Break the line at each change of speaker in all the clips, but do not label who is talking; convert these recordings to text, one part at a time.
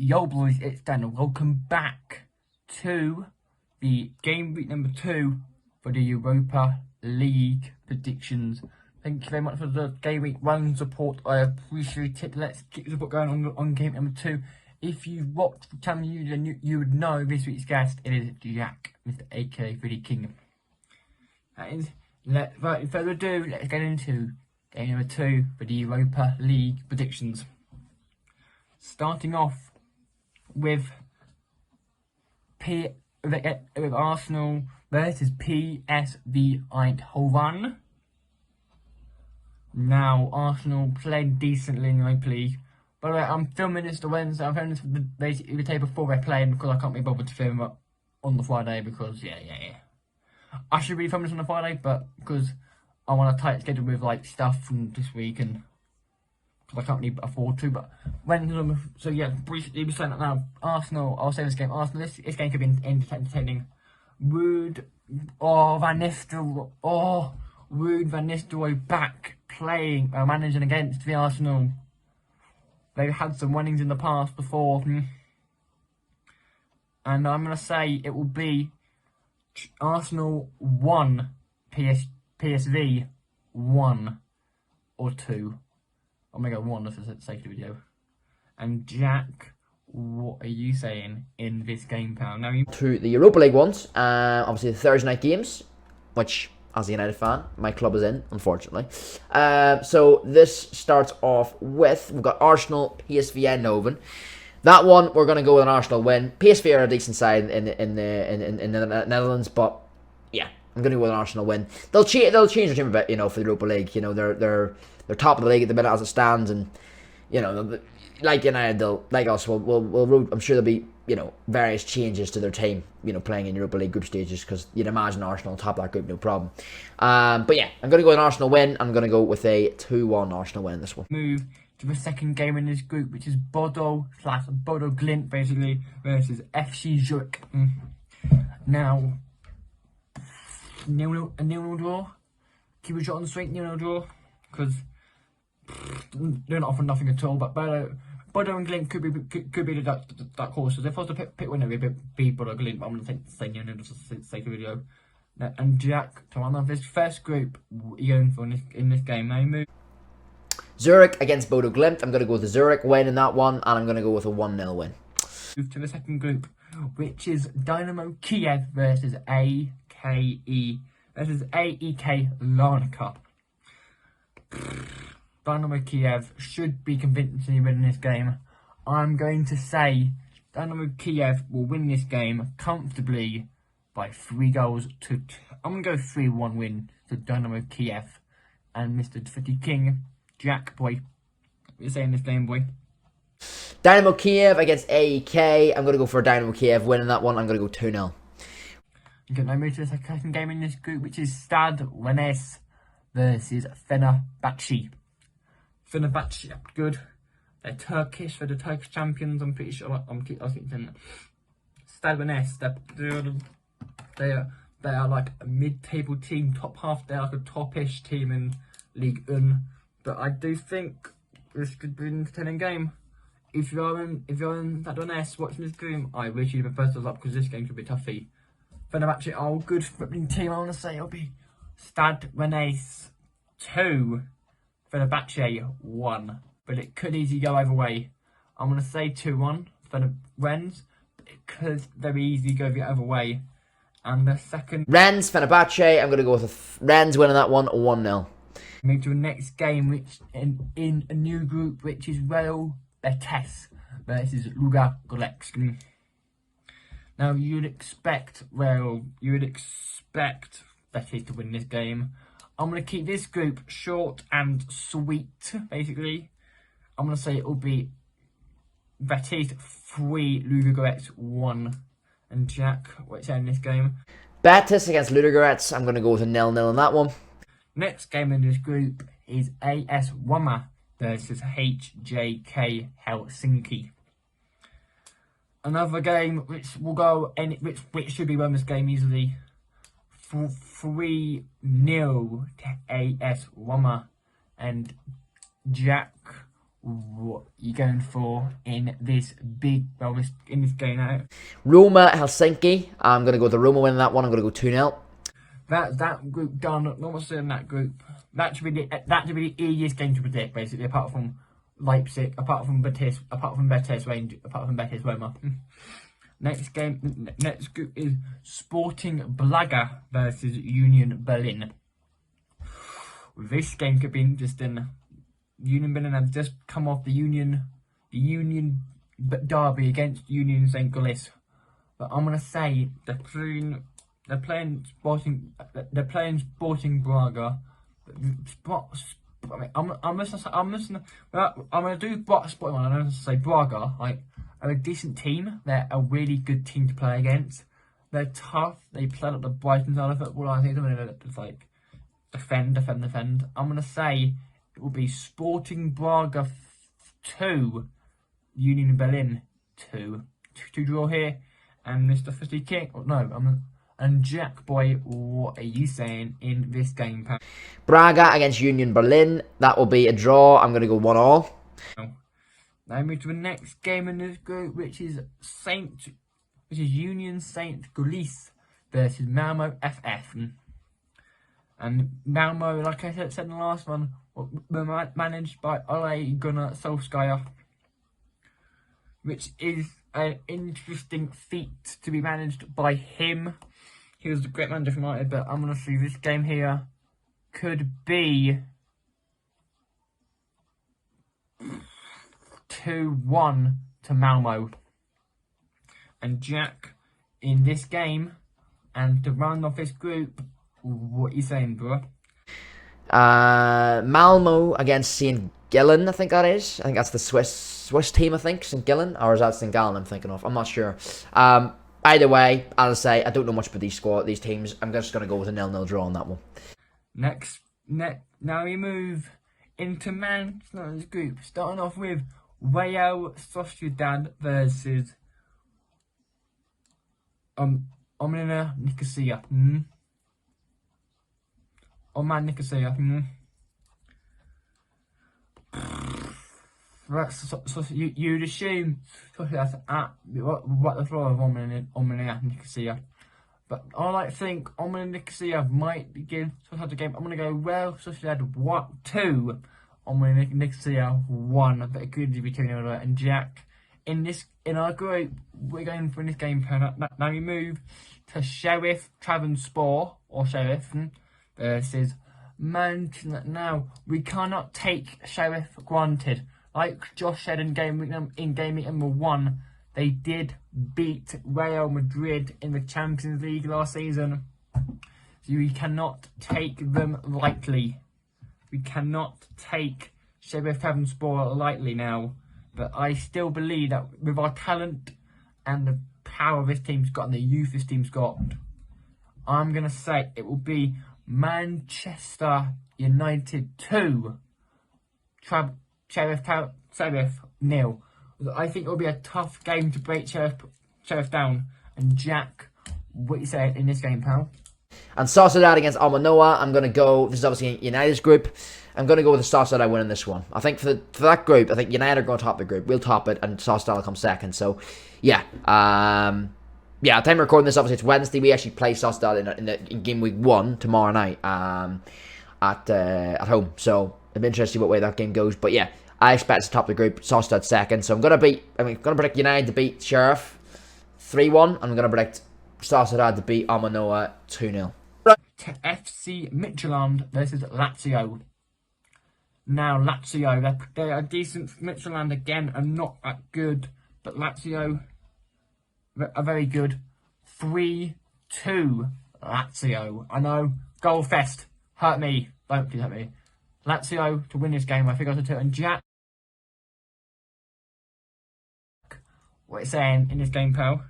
Yo boys, it's Daniel. Welcome back to the game week number 2 for the Europa League predictions. Thank you very much for the game week 1 support. I appreciate it. Let's keep the support going on game number 2. If you've watched the channel, you would know this week's guest. It is Jack, Mr. AK for the King. Without further ado, let's get into game number 2 for the Europa League predictions. Starting off with Arsenal versus PSV Eindhoven. Now, Arsenal played decently in the Europa League. By the way, I'm filming this the Wednesday. I'm filming this basically the day before they're playing because I can't be bothered to film it on the Friday because, yeah. I should be filming this on the Friday, but because I want a tight schedule with, like, stuff from this week and I can't really afford to, but so yeah, briefly be saying that now. Arsenal, I'll say this game. Arsenal, this game could be entertaining. Ruud Van Nistelrooy back playing, managing against the Arsenal. They've had some winnings in the past before, and I'm gonna say it will be Arsenal 1, PSV 1 or 2. I'm going to go 1 for the sake of the video. And Jack, what are you saying in this game, pal? Now
to the Europa League ones, obviously the Thursday night games, which, as a United fan, my club is in, unfortunately. So this starts off with, we've got Arsenal, PSV Eindhoven. That one, we're going to go with an Arsenal win. PSV are a decent side in the Netherlands, but yeah, I'm going to go with an Arsenal win. They'll change their team a bit, for the Europa League. They're top of the league at the minute as it stands, and like United, like us, I'm sure there'll be various changes to their team, playing in Europa League group stages, because you'd imagine Arsenal on top of that group, no problem. But yeah, I'm going to go with an Arsenal win. I'm going to go with a 2-1 Arsenal win in this one.
Move to the second game in this group, which is Bodo Glimt, basically, versus FC Zurich. Now, a nil-nil draw. Keep a shot on the straight, nil-nil draw, because they're not offering nothing at all. But Bodo and Glimt could be the dark horses. If I was to pick winner, it would be Bodo Glimt. But I'm going to say nil-nil just for the sake of the video. Now, and Jack, to run off this first group, what are you going for in this game? Now you move.
Zurich against Bodo Glimt. I'm going to go with the Zurich win in that one, and I'm going to go with a 1-0 win.
Move to the second group, which is Dynamo Kiev versus AEK Larnaca. Dynamo Kiev should be convincingly winning this game. I'm going to say Dynamo Kiev will win this game comfortably by 3 goals to 2. I'm going to go 3-1 win to Dynamo Kiev. And Mr. Footy King, Jack, boy, what are you saying this game, boy?
Dynamo Kiev against AEK. I'm going to go for a Dynamo Kiev win in that one. I'm going to go 2-0.
Okay, now move to the second game in this group, which is Stade Rennais versus Fenerbahce. Fenerbahce are good. They're Turkish. They're the Turkish champions. I'm pretty sure. I keep saying that. Stade Rennais. They are like a mid-table team, top half. They're like a top-ish team in Ligue 1. But I do think this could be an entertaining game. If you're in Stade Rennais watching this game, I wish you'd have been first up because this game could be toughy. Fenerbahce are a good footballing team. I want to say it'll be Stade Rennais 2, Fenerbahce 1. But it could easily go either way. I'm going to say 2-1 for the Rennes. But it could very easily go the other way. And the second...
Rennes, Fenerbahce. I'm going to go with Rennes winning that one 1-0.
Move to the next game, which in a new group, which is Real Betis versus Ludogorets. Now you'd expect Betis to win this game. I'm gonna keep this group short and sweet. Basically, I'm gonna say it will be Betis 3, Ludogorets 1. And Jack, what's in this game?
Betis against Ludogorets. I'm gonna go with a 0-0 in that one.
Next game in this group is AS Roma versus HJK Helsinki. Another game which will go which should be Roma's game easily. 3-0 to AS Roma. And Jack, what you going for in this in this game now?
Roma, Helsinki. I'm going to go with the Roma winning that one. I'm going to go 2-0.
That group done. Not much in that group. That should be the easiest game to predict, basically, apart from Leipzig, apart from Betis, apart from Betis Roma. Next group is Sporting Braga versus Union Berlin. This game could be interesting. Union Berlin have just come off the Union derby against Union St. Gallis, but I'm gonna say they're playing Sporting Braga. I'm gonna do Sporting. I'm gonna say Braga. Like, are a decent team. They're a really good team to play against. They're tough. They play like the Brighton side of football. I think they're just like defend. I'm gonna say it will be Sporting Braga 2, Union Berlin 2. To draw here, and Mr. Fisty King. Oh, no, and Jack Boy, what are you saying in this game, pal?
Braga against Union Berlin. That will be a draw. I'm going to go 1-1.
Now move to the next game in this group, which is Union Saint Gallis versus Malmo FF. And Malmo, like I said in the last one, were managed by Ole Gunnar Solskjaer, which is an interesting feat to be managed by him. He was a great manager for United, but I'm going to see this game here could be 2-1 to Malmo. And Jack, in this game, and to round off this group, what are you saying, bro?
Malmo against St. Gallen, I think that is. I think that's the Swiss team, I think. St. Gallen, or is that St. Gallen I'm thinking of? I'm not sure. Either way, as I say, I don't know much about these teams. I'm just going to go with a 0-0 draw on that one.
Now we move into Manchester's group, starting off with Real Sociedad versus Omnia Nicosia. Oman Nicosia. So you'd assume that's at what the floor of Omnia Nicosia. But I think Omnia Nicosia might begin Sociedad the game. I'm going to go Real Sociedad 2, Omnia Nicosia 1. But it could be 2-0. And Jack, in our group, we're going for this game. Now we move to Sheriff Trabzonspor, or Sheriff, versus Manchester. Now, we cannot take Sheriff granted. Like Josh said in game week number 1, they did beat Real Madrid in the Champions League last season. So we cannot take them lightly. We cannot take Sheriff Trabzonspor lightly now. But I still believe that with our talent and the power this team's got and the youth this team's got, I'm going to say it will be Manchester United 2, Sheriff 0. I think it will be a tough game to break Sheriff down. And Jack, what you say in this game, pal?
And Sociedad against Almanoa, I'm going to go, this is obviously United's group, I'm going to go with the Sociedad winning this one. I think for that group, I think United are going to top the group. We'll top it, and Sociedad will come second. So, yeah. Yeah, time of recording this, obviously, it's Wednesday. We actually play Sociedad in game week 1 tomorrow night at home. So, it'll be interesting to see what way that game goes. But, yeah, I expect to top the group, Sociedad second. So, I'm going to predict United to beat Sheriff 3-1. I'm going to predict Sociedad to beat Almanoa 2-0.
FC Midtjylland versus Lazio. Now, Lazio, they're a decent. Midtjylland, again, are not that good. But Lazio are very good. 3-2 Lazio. I know. Goal fest. Hurt me. Don't please hurt me. Lazio to win this game. I think I should. And Jack, what are you saying in this game, pal?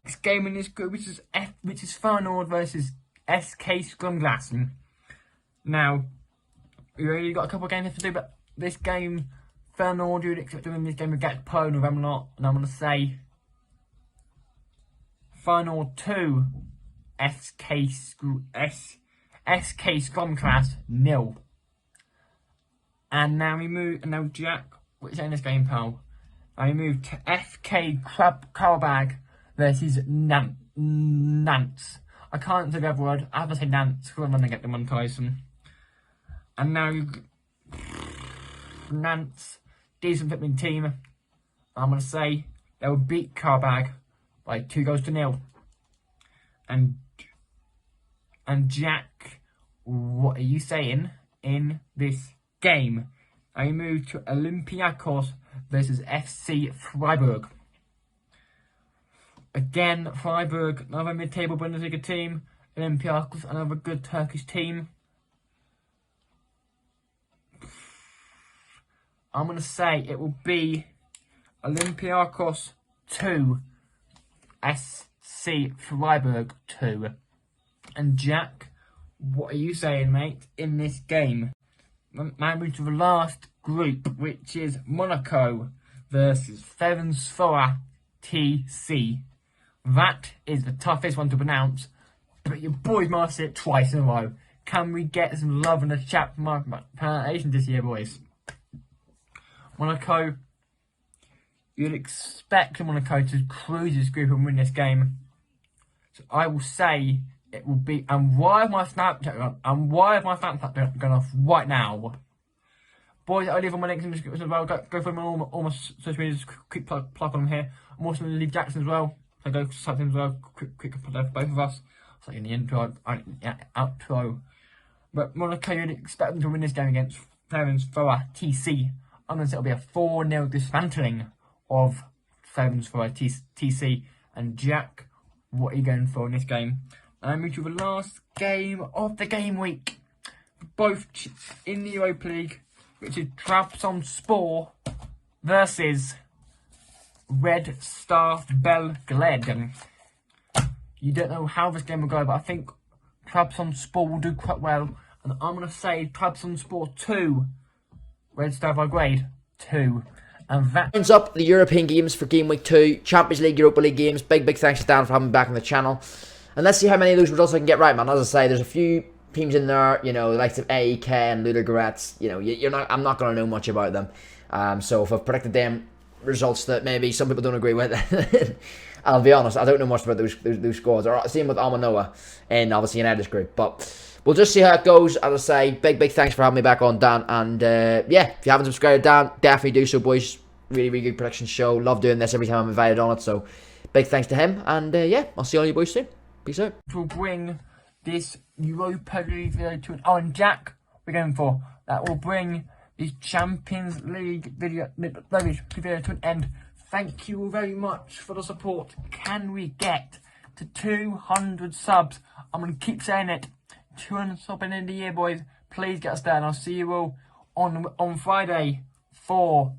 Next game in this group, which is Feyenoord versus SK Scrumglass. Now, we only got a couple of games left to do, but this game, Feyenoord, you would expect to win this game against Poland, if I'm not. And I'm going to say Feyenoord 2, SK Scrumglass 0. And now we move, and now Jack, what's in this game, pal? I move to FK Carlbag versus Nance. I can't say the other word. I have to say Nance because I'm going to get them on Tyson. And now Nance, decent fitting team. I'm going to say they will beat Carlbag by 2-0. And Jack, what are you saying in this game? I move to Olympiacos versus FC Freiburg. Again, Freiburg, another mid-table Bundesliga team. Olympiacos, another good Turkish team. I'm going to say it will be Olympiacos 2, SC Freiburg 2. And Jack, what are you saying, mate, in this game? Moving to the last group, which is Monaco versus Ferencváros TC. That is the toughest one to pronounce, but your boys mastered it twice in a row. Can we get some love in the chat for my pronunciation this year, boys? Monaco, you'd expect Monaco to cruise this group and win this game. So I will say it will be. And why have my Snapchat gone? And why have my Snapchat gone off right now? Boys, I'll leave all my links in the description as well. Go for them on all my social media. Just quick plug on them here. I'm also going to leave Jackson as well. So go subscribe to him as well. Quick plug for both of us. It's like in the intro, outro. But Monaco, you'd expect them to win this game against Ferencváros TC. I'm going to say it'll be a 4-0 dismantling of Ferencváros TC. And Jack, what are you going for in this game? And I move to the last game of the game week. Both in the Europa League, which is Trabzonspor versus Red Star Belgrade. You don't know how this game will go, but I think Trabzonspor will do quite well. And I'm going to say Trabzonspor 2, Red Star Belgrade 2. And that
ends up the European games for game week 2. Champions League, Europa League games. Big thanks to Dan for having me back on the channel. And let's see how many of those results I can get right, man. As I say, there's a few teams in there, you know, the likes of AEK and Ludogorets. You know, I'm not going to know much about them. So if I've predicted them results that maybe some people don't agree with, I'll be honest, I don't know much about those scores. Or same with Almanoa and obviously United's group. But we'll just see how it goes. As I say, big thanks for having me back on, Dan. And yeah, if you haven't subscribed to Dan, definitely do so, boys. Really good production show. Love doing this every time I'm invited on it. So big thanks to him. And yeah, I'll see all you boys soon. Peace out.
will bring this Europa League video to an and Jack, we're going for that will bring this Champions League video to an end. Thank you very much for the support. Can we get to 200 subs? I'm going to keep saying it. 200 subs in the year, boys. Please get us there, and I'll see you all on Friday for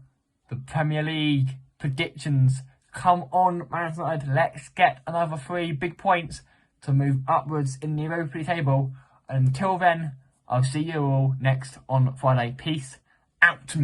the Premier League predictions. Come on, Manchester United. Let's get another 3 big points to move upwards in the Europa League table. Until then, I'll see you all next on Friday. Peace out.